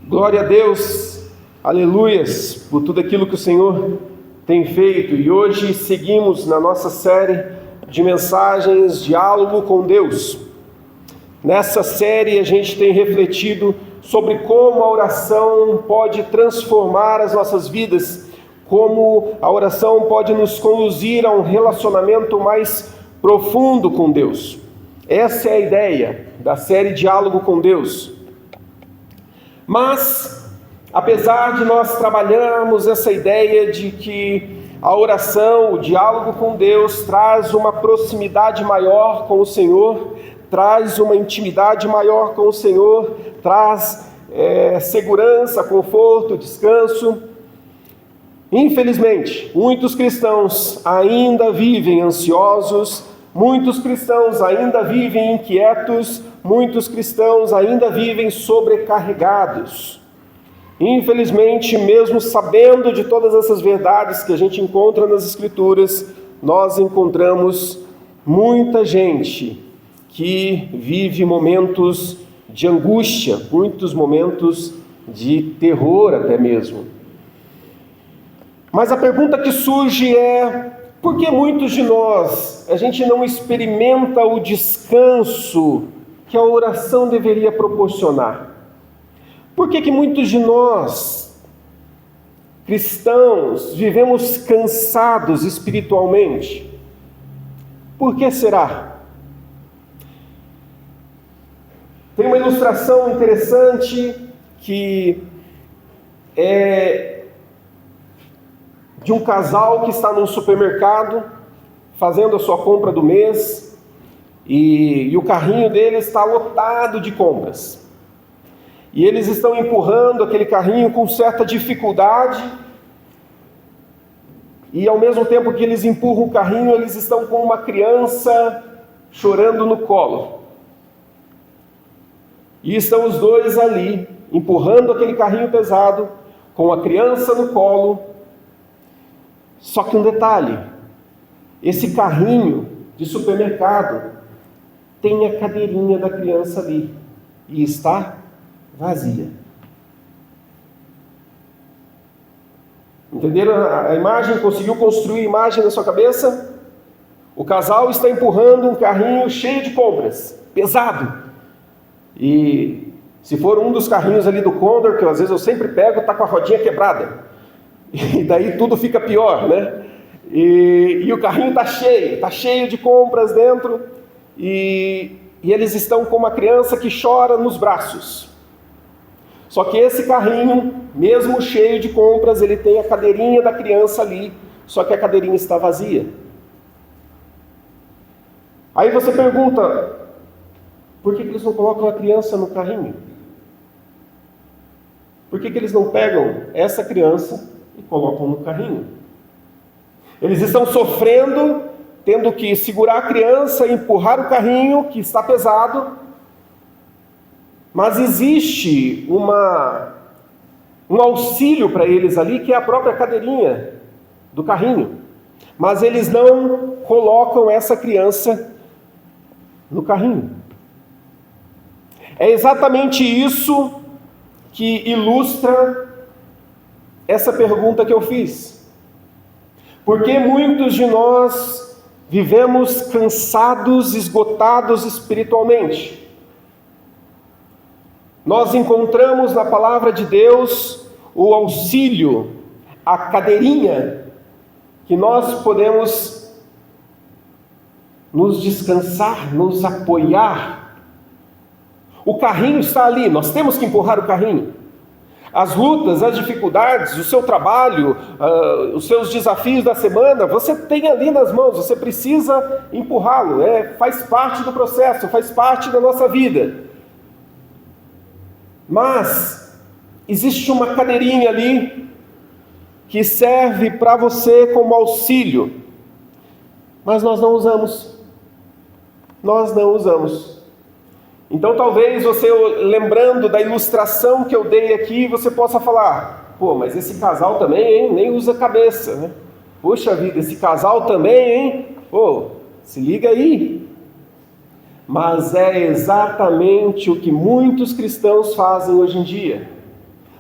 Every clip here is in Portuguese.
Glória a Deus, aleluias, por tudo aquilo que o Senhor tem feito. E hoje seguimos na nossa série de mensagens, diálogo com Deus. Nessa série a gente tem refletido sobre como a oração pode transformar as nossas vidas, como a oração pode nos conduzir a um relacionamento mais profundo com Deus. Essa é a ideia da série Diálogo com Deus. Mas, apesar de nós trabalharmos essa ideia de que a oração, o diálogo com Deus, traz uma proximidade maior com o Senhor, traz uma intimidade maior com o Senhor, traz segurança, conforto, descanso. Infelizmente, muitos cristãos ainda vivem ansiosos, muitos cristãos ainda vivem inquietos, muitos cristãos ainda vivem sobrecarregados. Infelizmente, mesmo sabendo de todas essas verdades que a gente encontra nas Escrituras, nós encontramos muita gente que vive momentos de angústia, muitos momentos de terror até mesmo. Mas a pergunta que surge é: por que muitos de nós, a gente não experimenta o descanso que a oração deveria proporcionar? Por que muitos de nós, cristãos, vivemos cansados espiritualmente? Por que será? Tem uma ilustração interessante que é de um casal que está num supermercado fazendo a sua compra do mês e o carrinho deles está lotado de compras. E eles estão empurrando aquele carrinho com certa dificuldade e ao mesmo tempo que eles empurram o carrinho, eles estão com uma criança chorando no colo. E estão os dois ali, empurrando aquele carrinho pesado, com a criança no colo. Só que um detalhe, esse carrinho de supermercado tem a cadeirinha da criança ali e está vazia. Entenderam a imagem? Conseguiu construir a imagem na sua cabeça? O casal está empurrando um carrinho cheio de compras, pesado. E se for um dos carrinhos ali do Condor, que às vezes eu sempre pego, está com a rodinha quebrada. E daí tudo fica pior, né? E o carrinho está cheio de compras dentro, e eles estão com uma criança que chora nos braços. Só que esse carrinho, mesmo cheio de compras, ele tem a cadeirinha da criança ali, só que a cadeirinha está vazia. Aí você pergunta, por que eles não colocam a criança no carrinho? Por que eles não pegam essa criança e colocam no carrinho? Eles estão sofrendo, tendo que segurar a criança e empurrar o carrinho, que está pesado, mas existe um auxílio para eles ali, que é a própria cadeirinha do carrinho. Mas eles não colocam essa criança no carrinho. É exatamente isso que ilustra essa pergunta que eu fiz. Por que muitos de nós vivemos cansados, esgotados espiritualmente? Nós encontramos na palavra de Deus o auxílio, a cadeirinha, que nós podemos nos descansar, nos apoiar. O carrinho está ali, nós temos que empurrar o carrinho. As lutas, as dificuldades, o seu trabalho, os seus desafios da semana, você tem ali nas mãos, você precisa empurrá-lo, faz parte do processo, faz parte da nossa vida. Mas existe uma cadeirinha ali que serve para você como auxílio, mas nós não usamos. Nós não usamos. Então talvez você, lembrando da ilustração que eu dei aqui, você possa falar: pô, mas esse casal também, hein? Nem usa cabeça, né? Poxa vida, esse casal também, hein? Pô, se liga aí. Mas é exatamente o que muitos cristãos fazem hoje em dia.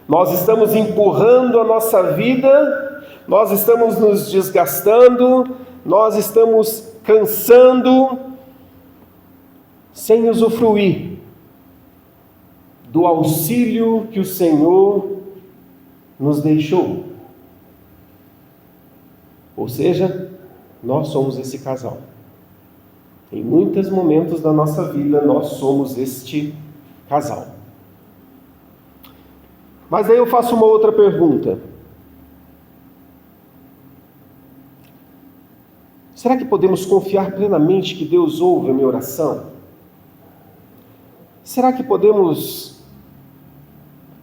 Nós estamos empurrando a nossa vida, nós estamos nos desgastando, nós estamos cansando, sem usufruir do auxílio que o Senhor nos deixou. Ou seja, nós somos esse casal. Em muitos momentos da nossa vida, nós somos este casal. Mas aí eu faço uma outra pergunta. Será que podemos confiar plenamente que Deus ouve a minha oração? Será que podemos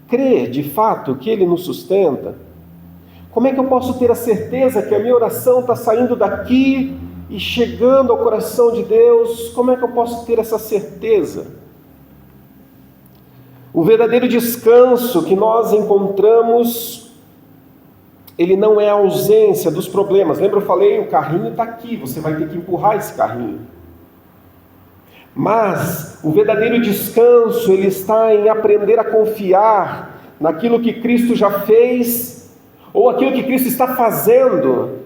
crer de fato que Ele nos sustenta? Como é que eu posso ter a certeza que a minha oração está saindo daqui e chegando ao coração de Deus? Como é que eu posso ter essa certeza? O verdadeiro descanso que nós encontramos, ele não é a ausência dos problemas. Lembra, eu falei, o carrinho está aqui, você vai ter que empurrar esse carrinho. Mas o verdadeiro descanso, ele está em aprender a confiar naquilo que Cristo já fez, ou aquilo que Cristo está fazendo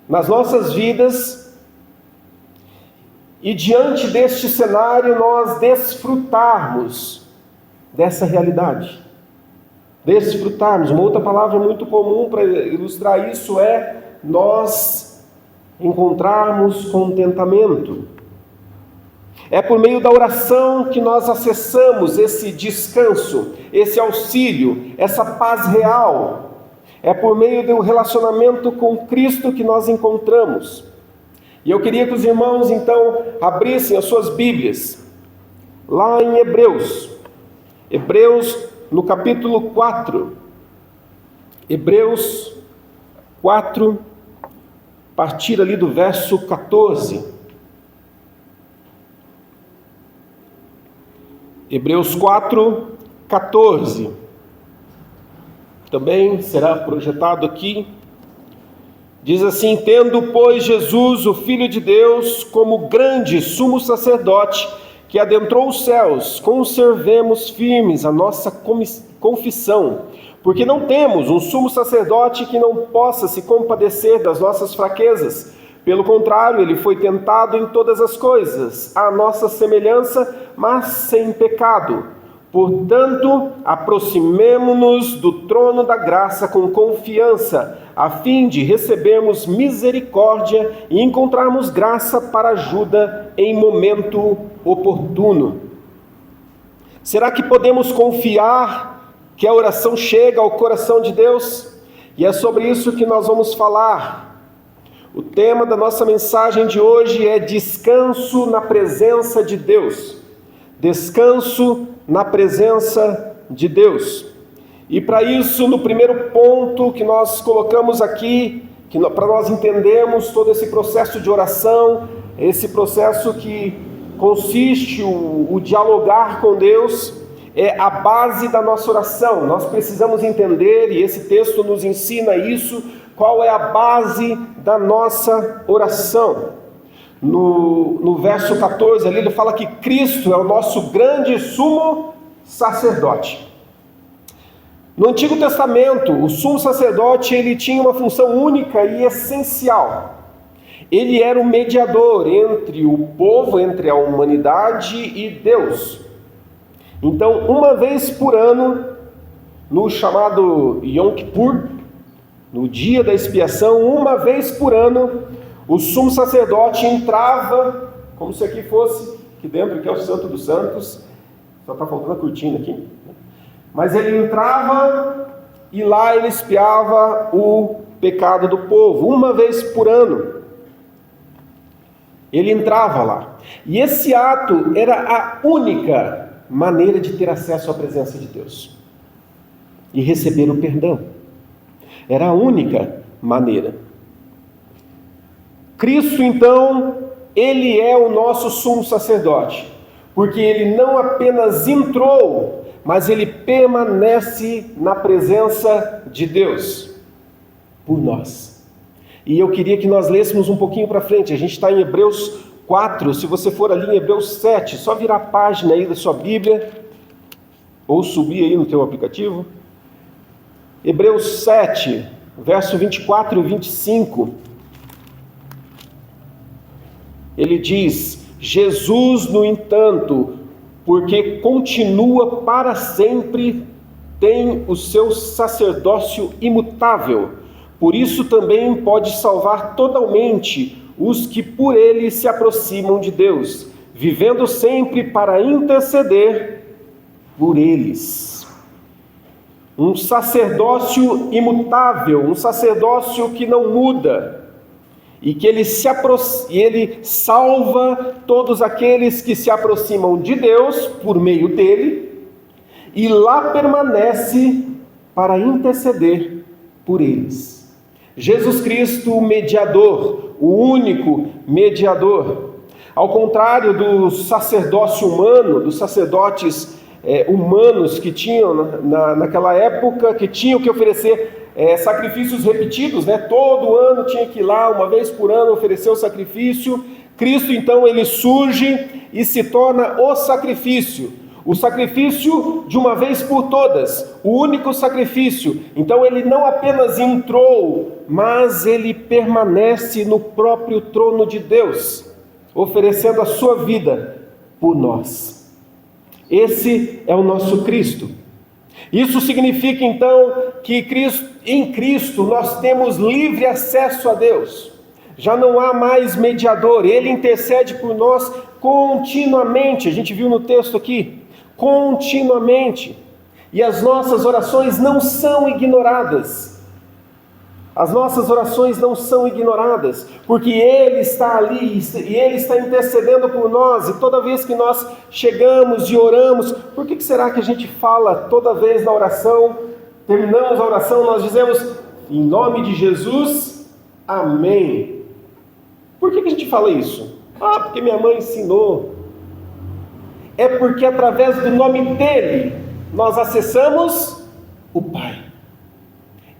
nas nossas vidas, e diante deste cenário nós desfrutarmos dessa realidade. Desfrutarmos. Uma outra palavra muito comum para ilustrar isso é nós encontrarmos contentamento. É por meio da oração que nós acessamos esse descanso, esse auxílio, essa paz real. É por meio do relacionamento com Cristo que nós encontramos. E eu queria que os irmãos, então, abrissem as suas Bíblias, lá em Hebreus. Hebreus, no capítulo 4. Hebreus 4, a partir ali do verso 14. Hebreus 4, 14. Também será projetado aqui. Diz assim: tendo, pois, Jesus, o Filho de Deus, como grande sumo sacerdote, que adentrou os céus, conservemos firmes a nossa confissão, porque não temos um sumo sacerdote que não possa se compadecer das nossas fraquezas. Pelo contrário, ele foi tentado em todas as coisas, à nossa semelhança, mas sem pecado. Portanto, aproximemo-nos do trono da graça com confiança, a fim de recebermos misericórdia e encontrarmos graça para ajuda em momento oportuno. Será que podemos confiar que a oração chega ao coração de Deus? E é sobre isso que nós vamos falar. O tema da nossa mensagem de hoje é descanso na presença de Deus. Descanso na presença de Deus. E para isso, no primeiro ponto que nós colocamos aqui, para nós entendermos todo esse processo de oração, esse processo que consiste o dialogar com Deus, é a base da nossa oração. Nós precisamos entender, e esse texto nos ensina isso, qual é a base da nossa oração. No verso 14 ali, ele fala que Cristo é o nosso grande sumo sacerdote. No Antigo Testamento, o sumo sacerdote ele tinha uma função única e essencial. Ele era o mediador entre o povo, entre a humanidade e Deus. Então, uma vez por ano, no chamado Yom Kippur, no dia da expiação, uma vez por ano, o sumo sacerdote entrava, como se aqui fosse, aqui dentro, que é o Santo dos Santos, só está faltando a cortina aqui, mas ele entrava e lá ele expiava o pecado do povo, uma vez por ano. Ele entrava lá. E esse ato era a única maneira de ter acesso à presença de Deus e receber o perdão. Era a única maneira. Cristo, então, ele é o nosso sumo sacerdote, porque ele não apenas entrou, mas ele permanece na presença de Deus por nós. E eu queria que nós lêssemos um pouquinho para frente. A gente está em Hebreus 4, se você for ali em Hebreus 7, só virar a página aí da sua Bíblia, ou subir aí no teu aplicativo. Hebreus 7, verso 24 e 25, ele diz: Jesus, no entanto, porque continua para sempre, tem o seu sacerdócio imutável, por isso também pode salvar totalmente os que por ele se aproximam de Deus, vivendo sempre para interceder por eles. Um sacerdócio imutável, um sacerdócio que não muda, e que ele salva todos aqueles que se aproximam de Deus por meio dele, e lá permanece para interceder por eles. Jesus Cristo, o mediador, o único mediador. Ao contrário do sacerdócio humano, dos sacerdotes humanos que tinham naquela época, que tinham que oferecer sacrifícios repetidos, né? Todo ano tinha que ir lá, uma vez por ano, oferecer o sacrifício. Cristo, então, ele surge e se torna o sacrifício de uma vez por todas, o único sacrifício. Então ele não apenas entrou, mas ele permanece no próprio trono de Deus, oferecendo a sua vida por nós. Esse é o nosso Cristo. Isso significa então que em Cristo nós temos livre acesso a Deus. Já não há mais mediador, ele intercede por nós continuamente. A gente viu no texto aqui, continuamente. E as nossas orações não são ignoradas. As nossas orações não são ignoradas, porque Ele está ali e Ele está intercedendo por nós. E toda vez que nós chegamos e oramos, por que será que a gente fala toda vez na oração, terminamos a oração, nós dizemos, em nome de Jesus, amém. Por que a gente fala isso? Porque minha mãe ensinou. É porque através do nome dEle, nós acessamos o Pai.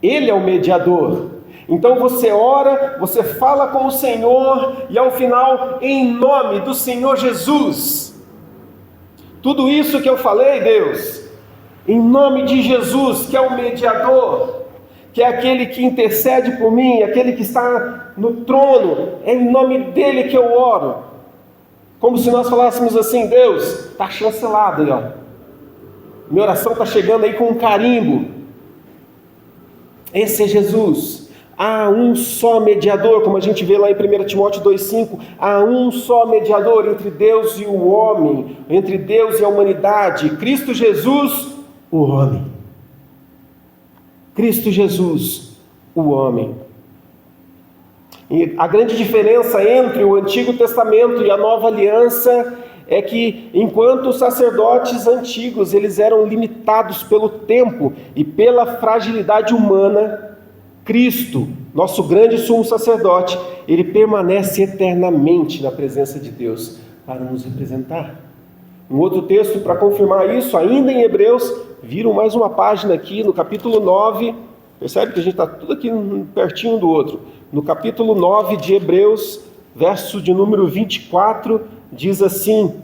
Ele é o mediador. Então você ora, você fala com o Senhor e ao final, em nome do Senhor Jesus. Tudo isso que eu falei, Deus, em nome de Jesus, que é o mediador, que é aquele que intercede por mim, aquele que está no trono, é em nome dele que eu oro. Como se nós falássemos assim: Deus, está chancelado aí, ó. Minha oração está chegando aí com um carimbo. Esse é Jesus. Há um só mediador, como a gente vê lá em 1 Timóteo 2,5, há um só mediador entre Deus e o homem, entre Deus e a humanidade, Cristo Jesus, o homem. Cristo Jesus, o homem. E a grande diferença entre o Antigo Testamento e a Nova Aliança é que, enquanto os sacerdotes antigos eles eram limitados pelo tempo e pela fragilidade humana, Cristo, nosso grande sumo sacerdote, ele permanece eternamente na presença de Deus para nos representar. Um outro texto para confirmar isso, ainda em Hebreus, viram mais uma página aqui no capítulo 9, percebe que a gente está tudo aqui pertinho do outro. No capítulo 9 de Hebreus, verso de número 24, diz assim: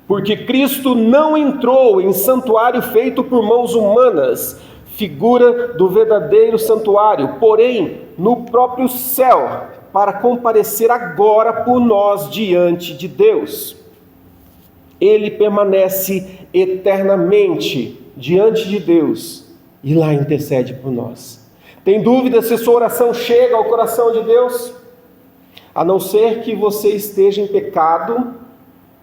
porque Cristo não entrou em santuário feito por mãos humanas, figura do verdadeiro santuário, porém no próprio céu, para comparecer agora por nós diante de Deus. Ele permanece eternamente diante de Deus e lá intercede por nós. Tem dúvida se sua oração chega ao coração de Deus? A não ser que você esteja em pecado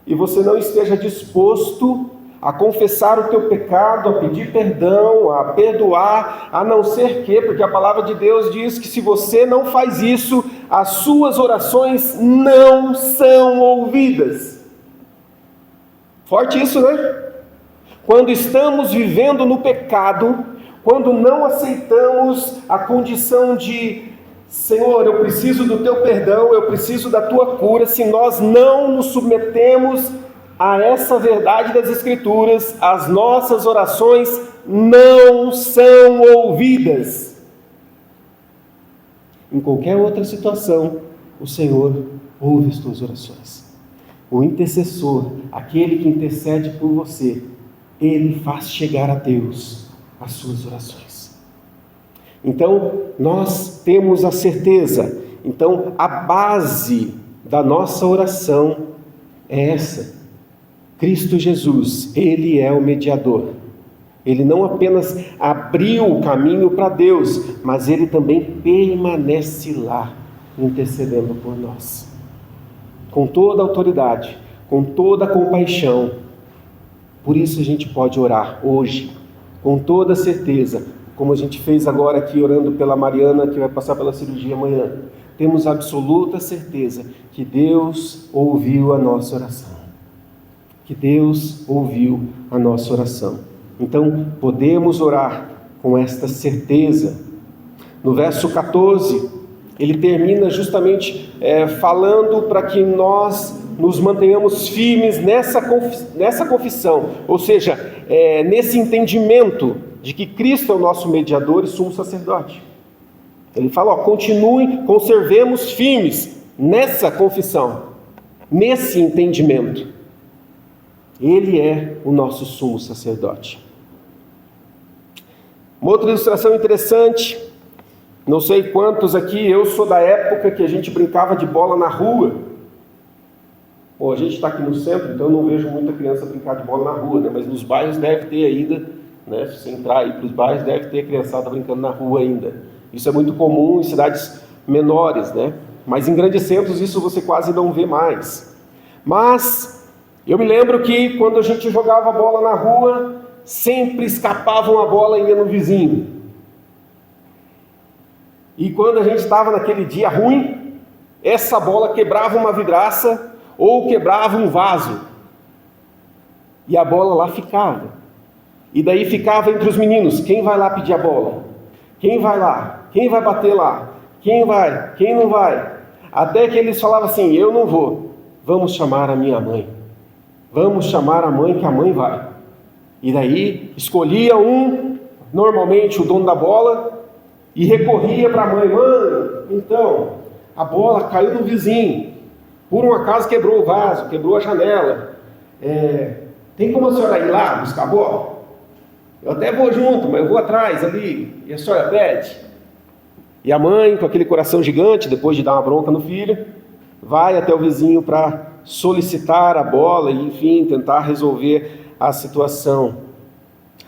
e você não esteja disposto a confessar o teu pecado, a pedir perdão, a perdoar, a não ser que, porque a palavra de Deus diz que se você não faz isso, as suas orações não são ouvidas. Forte isso, né? Quando estamos vivendo no pecado, quando não aceitamos a condição de Senhor, eu preciso do teu perdão, eu preciso da tua cura, se nós não nos submetemos a essa verdade das Escrituras, as nossas orações não são ouvidas. Em qualquer outra situação, o Senhor ouve as tuas orações. O intercessor, aquele que intercede por você, ele faz chegar a Deus as suas orações. Então, nós temos a certeza. Então, a base da nossa oração é essa. Cristo Jesus, Ele é o mediador. Ele não apenas abriu o caminho para Deus, mas Ele também permanece lá, intercedendo por nós. Com toda a autoridade, com toda a compaixão. Por isso a gente pode orar hoje, com toda certeza, como a gente fez agora aqui orando pela Mariana, que vai passar pela cirurgia amanhã. Temos absoluta certeza que Deus ouviu a nossa oração. Que Deus ouviu a nossa oração. Então, podemos orar com esta certeza. No verso 14, ele termina justamente falando para que nós nos mantenhamos firmes nessa confissão, ou seja, nesse entendimento de que Cristo é o nosso mediador e sumo sacerdote. Ele fala, continuem, conservemos firmes nessa confissão, nesse entendimento. Ele é o nosso sumo sacerdote. Uma outra ilustração interessante, não sei quantos aqui, eu sou da época que a gente brincava de bola na rua. Bom, a gente está aqui no centro, então eu não vejo muita criança brincar de bola na rua, né? Mas nos bairros deve ter ainda, né? Se você entrar aí para os bairros, deve ter criançada brincando na rua ainda. Isso é muito comum em cidades menores, né? Mas em grandes centros isso você quase não vê mais. Mas eu me lembro que quando a gente jogava bola na rua, sempre escapava uma bola e ia no vizinho. E quando a gente estava naquele dia ruim, essa bola quebrava uma vidraça ou quebrava um vaso. E a bola lá ficava. E daí ficava entre os meninos, quem vai lá pedir a bola? Quem vai lá? Quem vai bater lá? Quem vai? Quem não vai? Até que eles falavam assim, eu não vou. Vamos chamar a minha mãe. Vamos chamar a mãe que a mãe vai. E daí escolhia normalmente o dono da bola, e recorria para a mãe. Mãe, então, a bola caiu no vizinho. Por um acaso quebrou o vaso, quebrou a janela. Tem como a senhora ir lá buscar a bola? Eu até vou junto, mas eu vou atrás ali. E a senhora pede? E a mãe, com aquele coração gigante, depois de dar uma bronca no filho, vai até o vizinho para solicitar a bola e, enfim, tentar resolver a situação.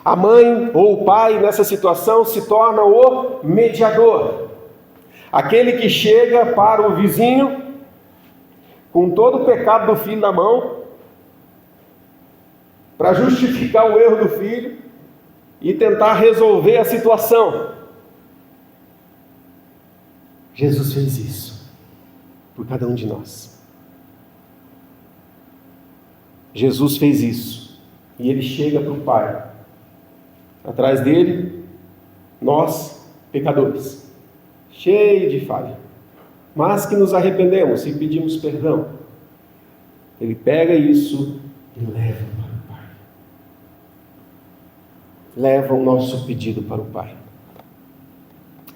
A mãe ou o pai, nessa situação, se torna o mediador. Aquele que chega para o vizinho, com todo o pecado do filho na mão, para justificar o erro do filho e tentar resolver a situação. Jesus fez isso por cada um de nós. Jesus fez isso e ele chega para o Pai. Atrás dele, nós, pecadores, cheios de falha, mas que nos arrependemos e pedimos perdão. Ele pega isso e leva para o Pai. Leva o nosso pedido para o Pai.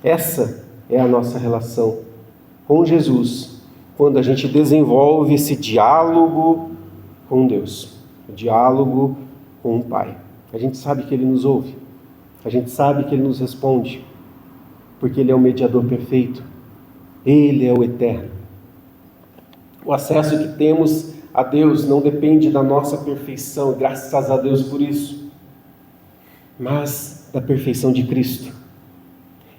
Essa é a nossa relação com Jesus, quando a gente desenvolve esse diálogo com Deus, o diálogo com o Pai. A gente sabe que Ele nos ouve, a gente sabe que Ele nos responde, porque Ele é o mediador perfeito, Ele é o eterno. O acesso que temos a Deus não depende da nossa perfeição, graças a Deus por isso, mas da perfeição de Cristo.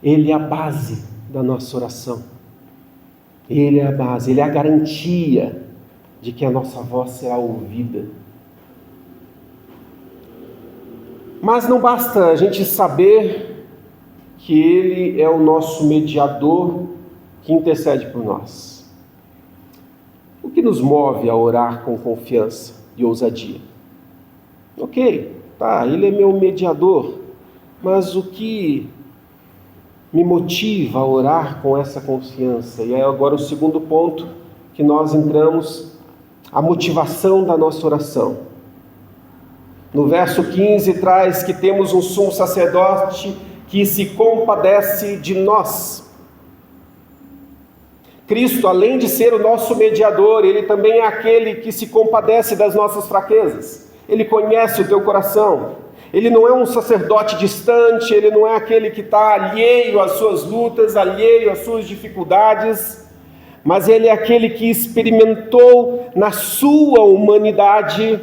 Ele é a base da nossa oração. Ele é a base, Ele é a garantia de que a nossa voz será ouvida. Mas não basta a gente saber que Ele é o nosso mediador que intercede por nós. O que nos move a orar com confiança e ousadia? Ok, Ele é meu mediador, mas o que me motiva a orar com essa confiança? E é agora o segundo ponto que nós entramos, a motivação da nossa oração. No verso 15 traz que temos um sumo sacerdote que se compadece de nós. Cristo, além de ser o nosso mediador, Ele também é aquele que se compadece das nossas fraquezas. Ele conhece o teu coração. Ele não é um sacerdote distante, ele não é aquele que está alheio às suas lutas, alheio às suas dificuldades, mas ele é aquele que experimentou na sua humanidade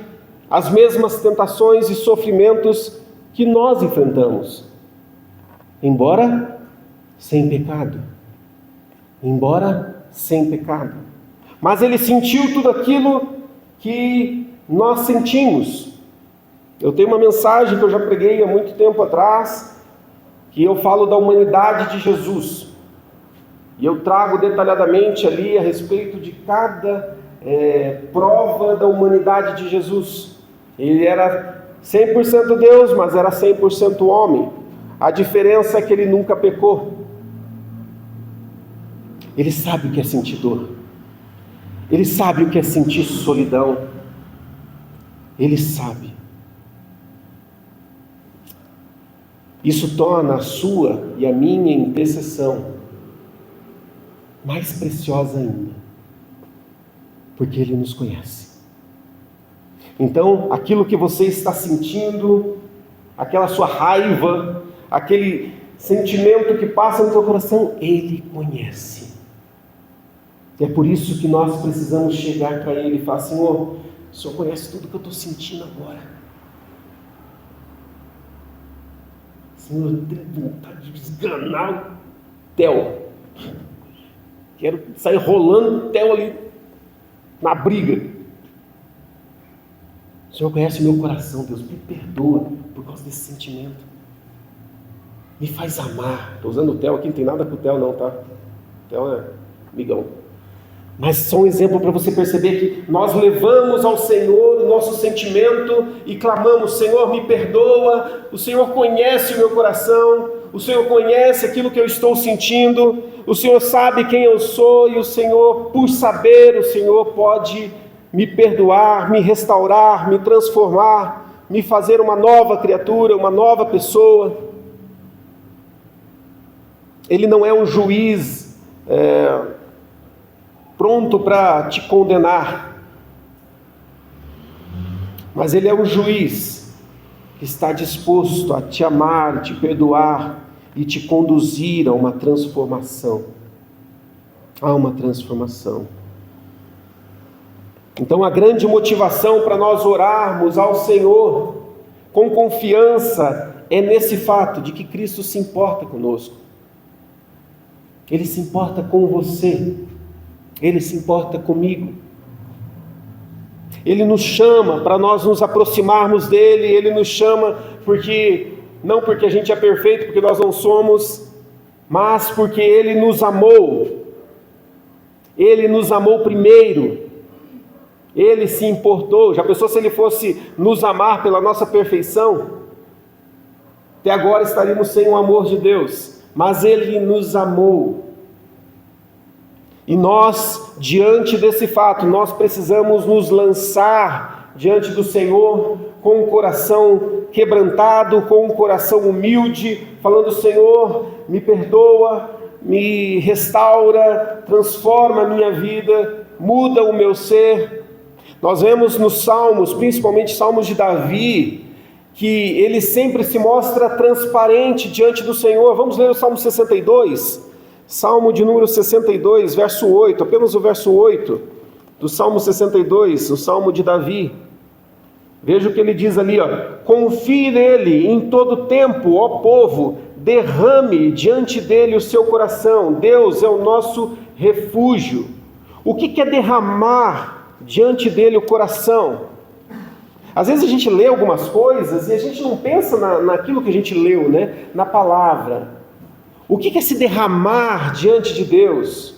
as mesmas tentações e sofrimentos que nós enfrentamos, embora sem pecado. Mas ele sentiu tudo aquilo que nós sentimos. Eu tenho uma mensagem que eu já preguei há muito tempo atrás, que eu falo da humanidade de Jesus. E eu trago detalhadamente ali a respeito de cada prova da humanidade de Jesus. Ele era 100% Deus, mas era 100% homem. A diferença é que ele nunca pecou. Ele sabe o que é sentir dor. Ele sabe o que é sentir solidão. Ele sabe. Isso torna a sua e a minha intercessão mais preciosa ainda, porque Ele nos conhece. Então, aquilo que você está sentindo, aquela sua raiva, aquele sentimento que passa no seu coração, Ele conhece. E é por isso que nós precisamos chegar para Ele e falar: Senhor, o Senhor conhece tudo que eu estou sentindo agora. Senhor, eu tenho vontade de esganar o Theo. Quero sair rolando o Theo ali na briga. O Senhor conhece o meu coração, Deus, me perdoa por causa desse sentimento. Me faz amar. Estou usando o Theo aqui, não tem nada com o Theo não, tá? O Theo é amigão. Mas só um exemplo para você perceber que nós levamos ao Senhor o nosso sentimento e clamamos: Senhor, me perdoa. O Senhor conhece o meu coração, o Senhor conhece aquilo que eu estou sentindo, o Senhor sabe quem eu sou, e o Senhor, por saber, o Senhor pode me perdoar, me restaurar, me transformar, me fazer uma nova criatura, uma nova pessoa. Ele não é um juiz pronto para te condenar, mas Ele é um juiz que está disposto a te amar, te perdoar e te conduzir a uma transformação. A uma transformação. Então a grande motivação para nós orarmos ao Senhor com confiança é nesse fato de que Cristo se importa conosco. Ele se importa com você. Ele se importa comigo. Ele nos chama para nós nos aproximarmos dEle. Ele nos chama não porque a gente é perfeito, porque nós não somos, mas porque Ele nos amou. Ele nos amou primeiro. Ele se importou. Já pensou se Ele fosse nos amar pela nossa perfeição? Até agora estaríamos sem o amor de Deus. Mas Ele nos amou. E nós, diante desse fato, nós precisamos nos lançar diante do Senhor com um coração quebrantado, com um coração humilde, falando: Senhor, me perdoa, me restaura, transforma a minha vida, muda o meu ser. Nós vemos nos Salmos, principalmente Salmos de Davi, que ele sempre se mostra transparente diante do Senhor. Vamos ler o Salmo 62. Salmo de número 62, verso 8, apenas o verso 8 do Salmo 62, o Salmo de Davi. Veja o que ele diz ali, confie nele em todo tempo, ó povo, derrame diante dele o seu coração. Deus é o nosso refúgio. O que é derramar diante dele o coração? Às vezes a gente lê algumas coisas e a gente não pensa naquilo que a gente leu, né? Na palavra. O que é se derramar diante de Deus?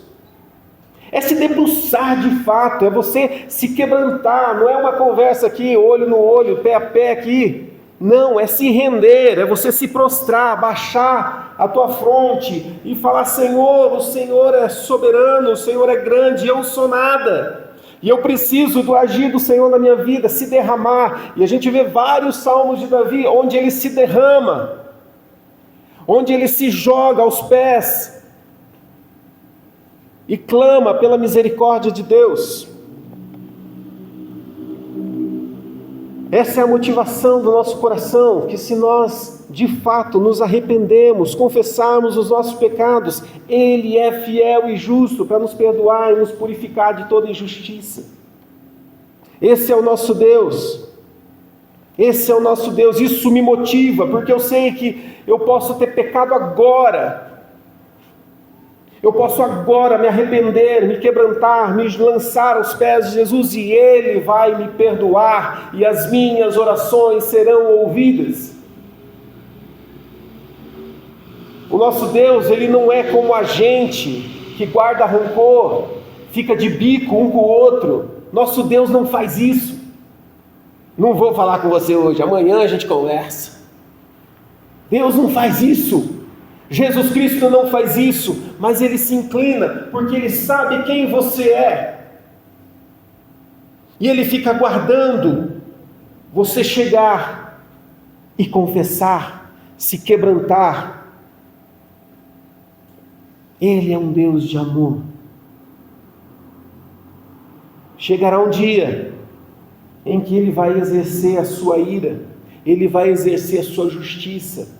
É se debruçar de fato, é você se quebrantar, não é uma conversa aqui, olho no olho, pé a pé aqui. Não, é se render, é você se prostrar, baixar a tua fronte e falar: Senhor, o Senhor é soberano, o Senhor é grande, eu sou nada. E eu preciso do agir do Senhor na minha vida, se derramar. E a gente vê vários salmos de Davi onde ele se derrama, onde ele se joga aos pés e clama pela misericórdia de Deus. Essa é a motivação do nosso coração, que se nós de fato nos arrependemos, confessarmos os nossos pecados, Ele é fiel e justo para nos perdoar e nos purificar de toda injustiça. Esse é o nosso Deus. Esse é o nosso Deus. Isso me motiva, porque eu sei que eu posso ter pecado agora. Eu posso agora me arrepender, me quebrantar, me lançar aos pés de Jesus e Ele vai me perdoar e as minhas orações serão ouvidas. O nosso Deus, Ele não é como a gente que guarda rancor, fica de bico um com o outro. Nosso Deus não faz isso. Não vou falar com você hoje, amanhã a gente conversa. Deus não faz isso. Jesus Cristo não faz isso, mas Ele se inclina, porque Ele sabe quem você é. E Ele fica aguardando você chegar e confessar, se quebrantar. Ele é um Deus de amor. Chegará um dia em que Ele vai exercer a sua ira, Ele vai exercer a sua justiça.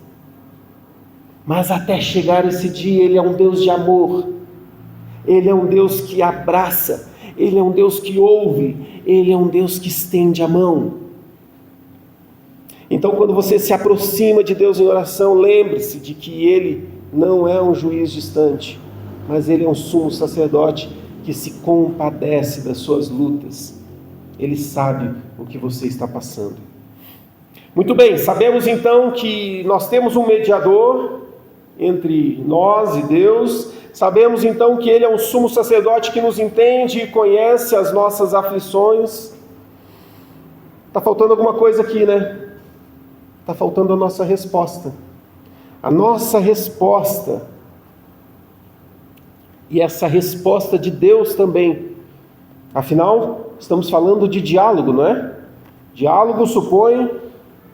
Mas até chegar esse dia, Ele é um Deus de amor, Ele é um Deus que abraça, Ele é um Deus que ouve, Ele é um Deus que estende a mão. Então, quando você se aproxima de Deus em oração, lembre-se de que Ele não é um juiz distante, mas Ele é um sumo sacerdote que se compadece das suas lutas. Ele sabe o que você está passando. Muito bem, sabemos então que nós temos um mediador entre nós e Deus. Sabemos então que Ele é um sumo sacerdote que nos entende e conhece as nossas aflições. Está faltando alguma coisa aqui, né? Está faltando a nossa resposta. A nossa resposta. E essa resposta de Deus também. Afinal, estamos falando de diálogo, não é? Diálogo supõe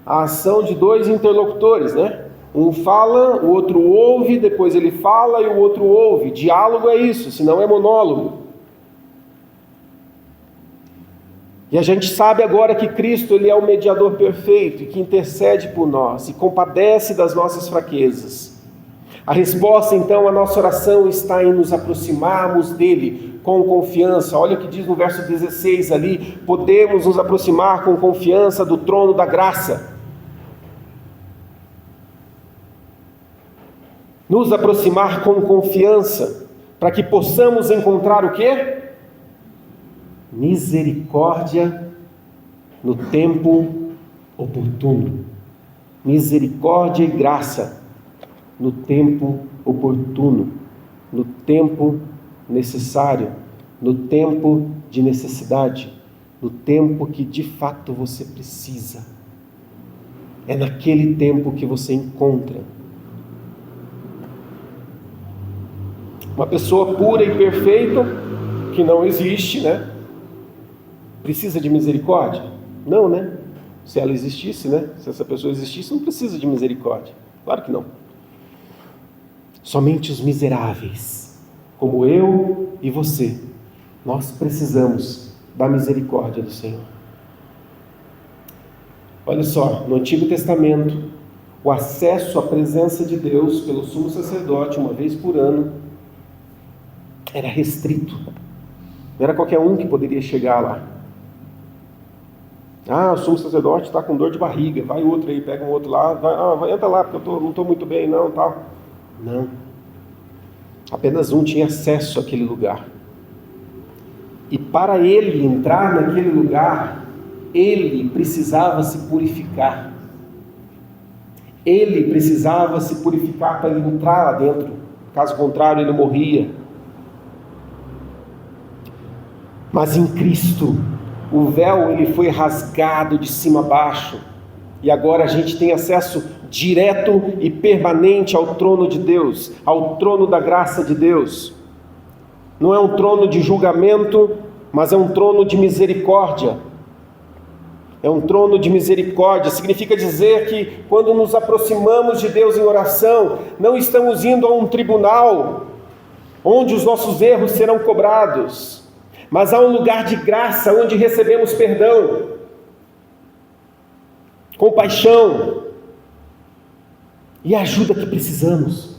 a ação de dois interlocutores, né? Um fala, o outro ouve, depois ele fala e o outro ouve. Diálogo é isso, senão é monólogo. E a gente sabe agora que Cristo, Ele é o mediador perfeito e que intercede por nós e compadece das nossas fraquezas. A resposta, então, à nossa oração está em nos aproximarmos dEle com confiança. Olha o que diz no verso 16 ali: podemos nos aproximar com confiança do trono da graça. Nos aproximar com confiança, para que possamos encontrar o quê? Misericórdia no tempo oportuno. Misericórdia e graça no tempo oportuno, no tempo necessário, no tempo de necessidade, no tempo que de fato você precisa. É naquele tempo que você encontra. Uma pessoa pura e perfeita, que não existe, né? Precisa de misericórdia? Não, né? Se ela existisse, né? Se essa pessoa existisse, não precisa de misericórdia. Claro que não. Somente os miseráveis, como eu e você, nós precisamos da misericórdia do Senhor. Olha só, no Antigo Testamento, o acesso à presença de Deus pelo sumo sacerdote, uma vez por ano, era restrito. Não era qualquer um que poderia chegar lá. Ah, o sumo sacerdote está com dor de barriga, vai outro aí, pega um outro lá, entra lá, porque eu não estou muito bem, não, tal. Não. Apenas um tinha acesso àquele lugar. E para ele entrar naquele lugar, ele precisava se purificar. Ele precisava se purificar para ele entrar lá dentro. Caso contrário, ele morria. Mas em Cristo, o véu ele foi rasgado de cima a baixo. E agora a gente tem acesso direto e permanente ao trono de Deus, ao trono da graça de Deus. Não é um trono de julgamento, mas é um trono de misericórdia. É um trono de misericórdia. Significa dizer que quando nos aproximamos de Deus em oração, não estamos indo a um tribunal onde os nossos erros serão cobrados, mas há um lugar de graça onde recebemos perdão. compaixão e a ajuda que precisamos.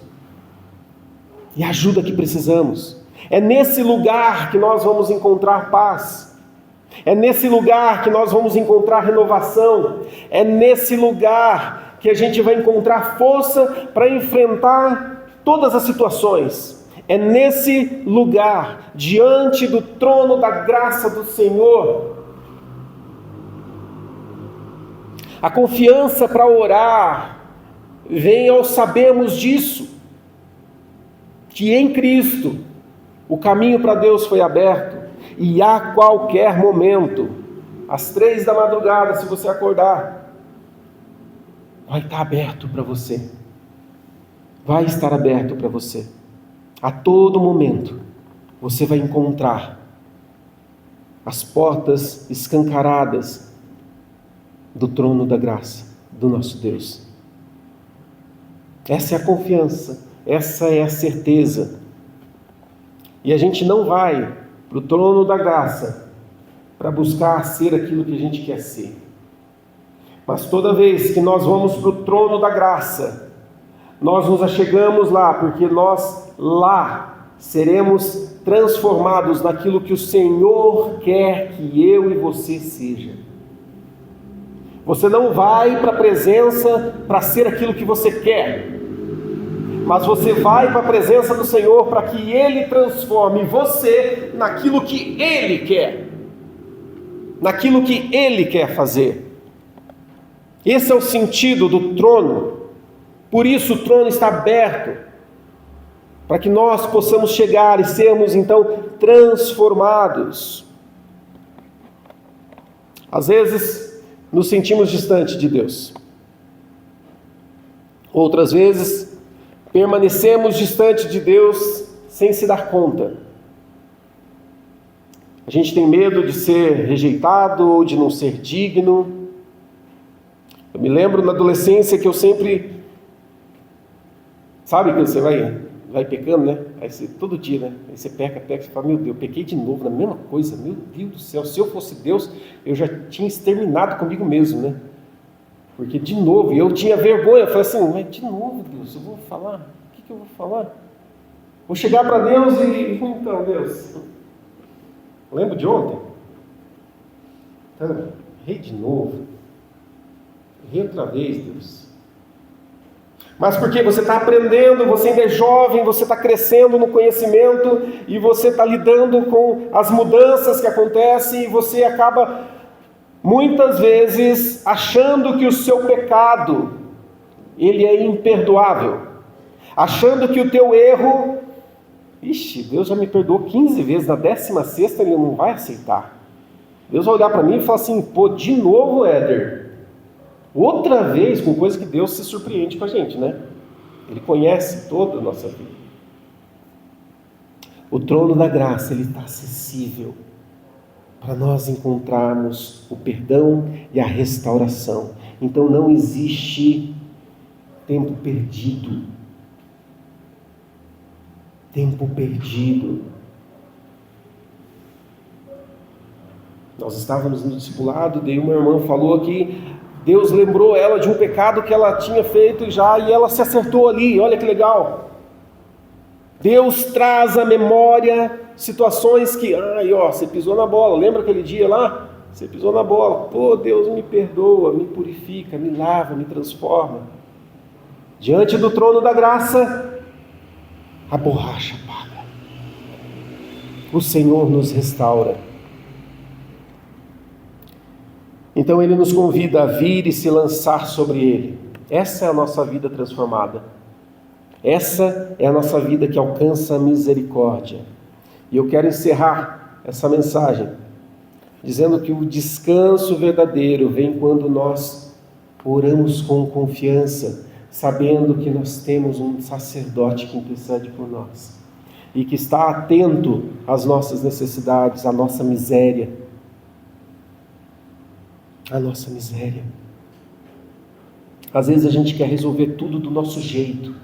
E a ajuda que precisamos. É nesse lugar que nós vamos encontrar paz. É nesse lugar que nós vamos encontrar renovação. É nesse lugar que a gente vai encontrar força para enfrentar todas as situações. É nesse lugar, diante do trono da graça do Senhor. A confiança para orar vem ao sabermos disso, que em Cristo o caminho para Deus foi aberto, e a qualquer momento, às 3 da madrugada, se você acordar, vai estar aberto para você. Vai estar aberto para você. A todo momento, você vai encontrar as portas escancaradas do trono da graça do nosso Deus. Essa é a confiança, essa é a certeza. E a gente não vai para o trono da graça para buscar ser aquilo que a gente quer ser. Mas toda vez que nós vamos para o trono da graça, nós nos achegamos lá, porque nós lá seremos transformados naquilo que o Senhor quer que eu e você seja. Você não vai para a presença para ser aquilo que você quer, mas você vai para a presença do Senhor para que Ele transforme você naquilo que Ele quer, naquilo que Ele quer fazer. Esse é o sentido do trono. Por isso o trono está aberto, para que nós possamos chegar e sermos então transformados. Às vezes nos sentimos distantes de Deus. Outras vezes permanecemos distante de Deus sem se dar conta. A gente tem medo de ser rejeitado ou de não ser digno. Eu me lembro na adolescência que eu sempre... Sabe que você vai pecando, né? Aí você, todo dia, né? Aí você peca, você fala, meu Deus, eu pequei de novo na mesma coisa. Meu Deus do céu, se eu fosse Deus, eu já tinha exterminado comigo mesmo, né? Porque de novo, eu tinha vergonha. Eu falei assim, mas de novo, Deus, eu vou falar? O que eu vou falar? Vou chegar para Deus e... Então, Deus, lembro de ontem? Então, errei de novo. Errei outra vez, Deus. Mas porque você está aprendendo, você ainda é jovem, você está crescendo no conhecimento e você está lidando com as mudanças que acontecem e você acaba muitas vezes achando que o seu pecado ele é imperdoável, achando que o teu erro, Deus já me perdoou 15 vezes, na 16ª ele não vai aceitar. Deus vai olhar para mim e falar assim, de novo, Éder. Outra vez, com coisa que Deus se surpreende com a gente, né? Ele conhece toda a nossa vida. O trono da graça, ele está acessível para nós encontrarmos o perdão e a restauração. Então não existe tempo perdido. Tempo perdido. Nós estávamos no discipulado, daí uma irmã falou que Deus lembrou ela de um pecado que ela tinha feito já e ela se acertou ali, olha que legal. Deus traz à memória situações que, você pisou na bola, lembra aquele dia lá? Você pisou na bola, Deus me perdoa, me purifica, me lava, me transforma. Diante do trono da graça, a borracha apaga. O Senhor nos restaura. Então Ele nos convida a vir e se lançar sobre Ele. Essa é a nossa vida transformada. Essa é a nossa vida que alcança a misericórdia. E eu quero encerrar essa mensagem dizendo que o descanso verdadeiro vem quando nós oramos com confiança, sabendo que nós temos um sacerdote que intercede por nós e que está atento às nossas necessidades, à nossa miséria. A nossa miséria. Às vezes a gente quer resolver tudo do nosso jeito.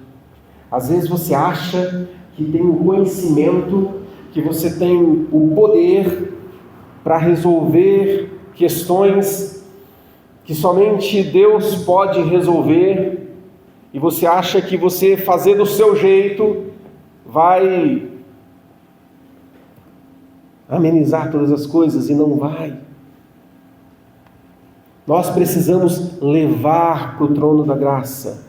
Às vezes você acha que tem o conhecimento, que você tem o poder para resolver questões que somente Deus pode resolver, e você acha que você fazer do seu jeito vai amenizar todas as coisas, e não vai. Nós precisamos levar para o trono da graça.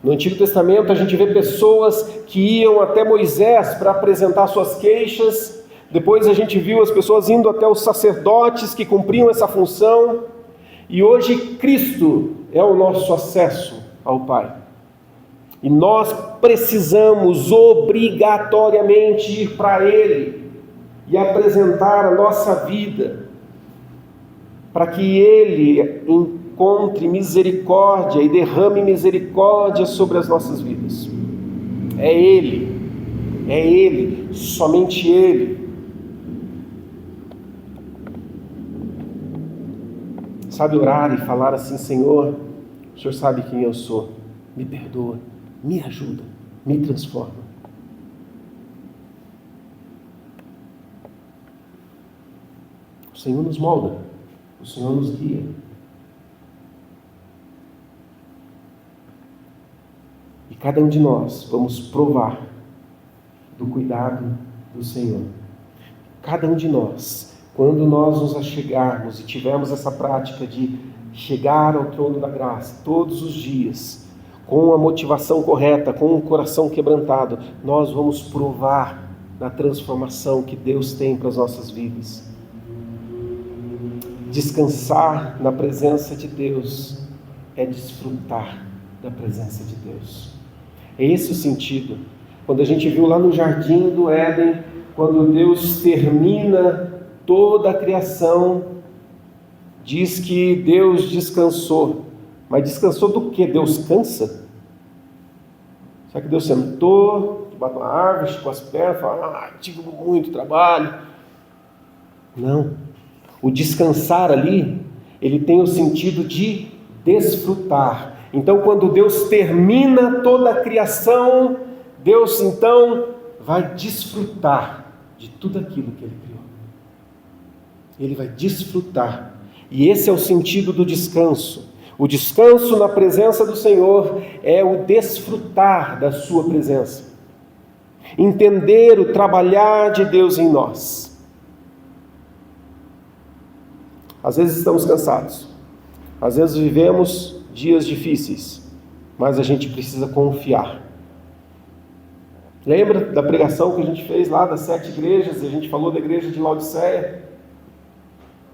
No Antigo Testamento a gente vê pessoas que iam até Moisés para apresentar suas queixas. Depois a gente viu as pessoas indo até os sacerdotes que cumpriam essa função. E hoje Cristo é o nosso acesso ao Pai. E nós precisamos obrigatoriamente ir para Ele e apresentar a nossa vida, para que Ele encontre misericórdia e derrame misericórdia sobre as nossas vidas. É Ele, somente Ele. Sabe orar e falar assim: Senhor, o Senhor sabe quem eu sou, me perdoa, me ajuda, me transforma. O Senhor nos molda, o Senhor nos guia. E cada um de nós vamos provar do cuidado do Senhor. Cada um de nós, quando nós nos achegarmos e tivermos essa prática de chegar ao trono da graça todos os dias, com a motivação correta, com o coração quebrantado, nós vamos provar da transformação que Deus tem para as nossas vidas. Descansar na presença de Deus é desfrutar da presença de Deus. É esse o sentido. Quando a gente viu lá no Jardim do Éden, quando Deus termina toda a criação, diz que Deus descansou. Mas descansou do que? Deus cansa? Será que Deus sentou, bateu uma árvore, esticou as pernas, falou: tive muito trabalho? Não. O descansar ali, ele tem o sentido de desfrutar. Então, quando Deus termina toda a criação, Deus então vai desfrutar de tudo aquilo que Ele criou. Ele vai desfrutar. E esse é o sentido do descanso. O descanso na presença do Senhor é o desfrutar da sua presença. Entender o trabalhar de Deus em nós. Às vezes estamos cansados. Às vezes vivemos dias difíceis. Mas a gente precisa confiar. Lembra da pregação que a gente fez lá das 7 igrejas? A gente falou da igreja de Laodiceia.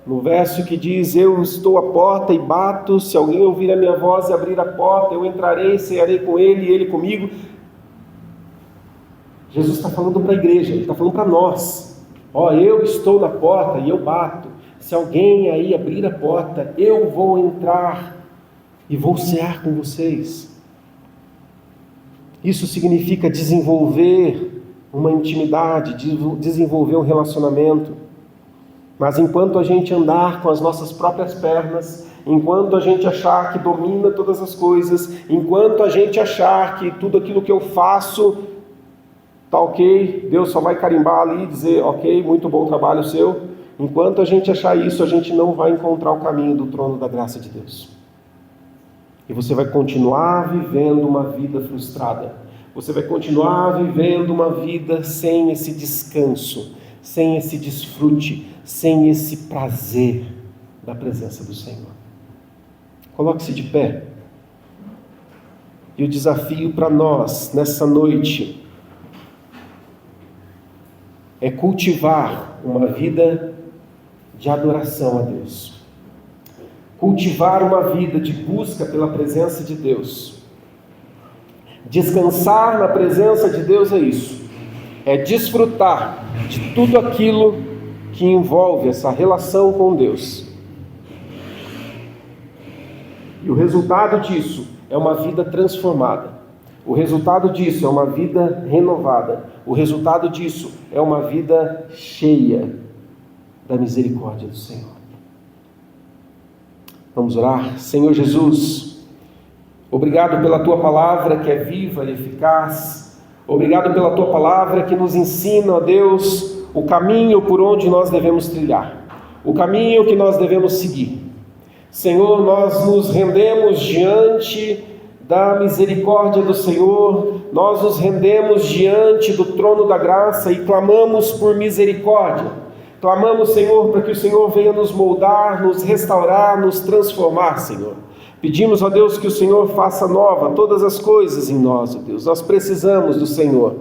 No verso que diz: eu estou à porta e bato, se alguém ouvir a minha voz e abrir a porta, eu entrarei, cearei com ele e ele comigo. Jesus está falando para a igreja, Ele está falando para nós. Eu estou na porta e eu bato. Se alguém aí abrir a porta, eu vou entrar e vou cear com vocês. Isso significa desenvolver uma intimidade, desenvolver um relacionamento. Mas enquanto a gente andar com as nossas próprias pernas, enquanto a gente achar que domina todas as coisas, enquanto a gente achar que tudo aquilo que eu faço está ok, Deus só vai carimbar ali e dizer: ok, muito bom trabalho seu. Enquanto a gente achar isso, a gente não vai encontrar o caminho do trono da graça de Deus. E você vai continuar vivendo uma vida frustrada. Você vai continuar vivendo uma vida sem esse descanso, sem esse desfrute, sem esse prazer da presença do Senhor. Coloque-se de pé. E o desafio para nós, nessa noite, é cultivar uma vida de adoração a Deus. Cultivar uma vida de busca pela presença de Deus. Descansar na presença de Deus é isso. É desfrutar de tudo aquilo que envolve essa relação com Deus. E o resultado disso é uma vida transformada. O resultado disso é uma vida renovada. O resultado disso é uma vida cheia da misericórdia do Senhor. Vamos orar. Senhor Jesus, obrigado pela Tua palavra que é viva e eficaz. Obrigado pela Tua palavra que nos ensina, ó Deus, o caminho por onde nós devemos trilhar, o caminho que nós devemos seguir. Senhor, nós nos rendemos diante da misericórdia do Senhor, nós nos rendemos diante do trono da graça e clamamos por misericórdia. Clamamos, Senhor, para que o Senhor venha nos moldar, nos restaurar, nos transformar, Senhor. Pedimos, ó Deus, que o Senhor faça nova todas as coisas em nós, ó Deus. Nós precisamos do Senhor.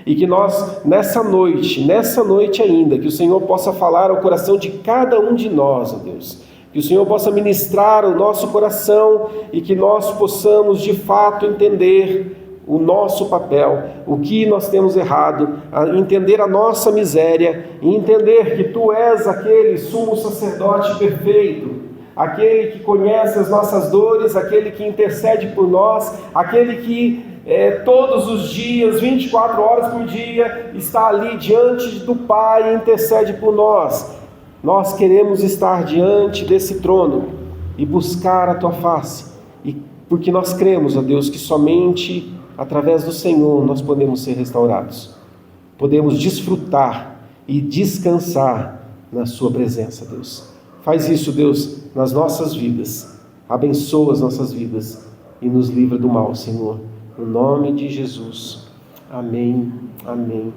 E que nós, nessa noite ainda, que o Senhor possa falar ao coração de cada um de nós, ó Deus. Que o Senhor possa ministrar o nosso coração e que nós possamos, de fato, entender o nosso papel, o que nós temos errado, entender a nossa miséria e entender que Tu és aquele sumo sacerdote perfeito, aquele que conhece as nossas dores, aquele que intercede por nós, aquele que todos os dias, 24 horas por dia, está ali diante do Pai e intercede por nós. Nós queremos estar diante desse trono e buscar a Tua face, porque nós cremos, ó Deus, que somente através do Senhor nós podemos ser restaurados, podemos desfrutar e descansar na Sua presença, Deus. Faz isso, Deus, nas nossas vidas, abençoa as nossas vidas e nos livra do mal, Senhor. No nome de Jesus. Amém, amém.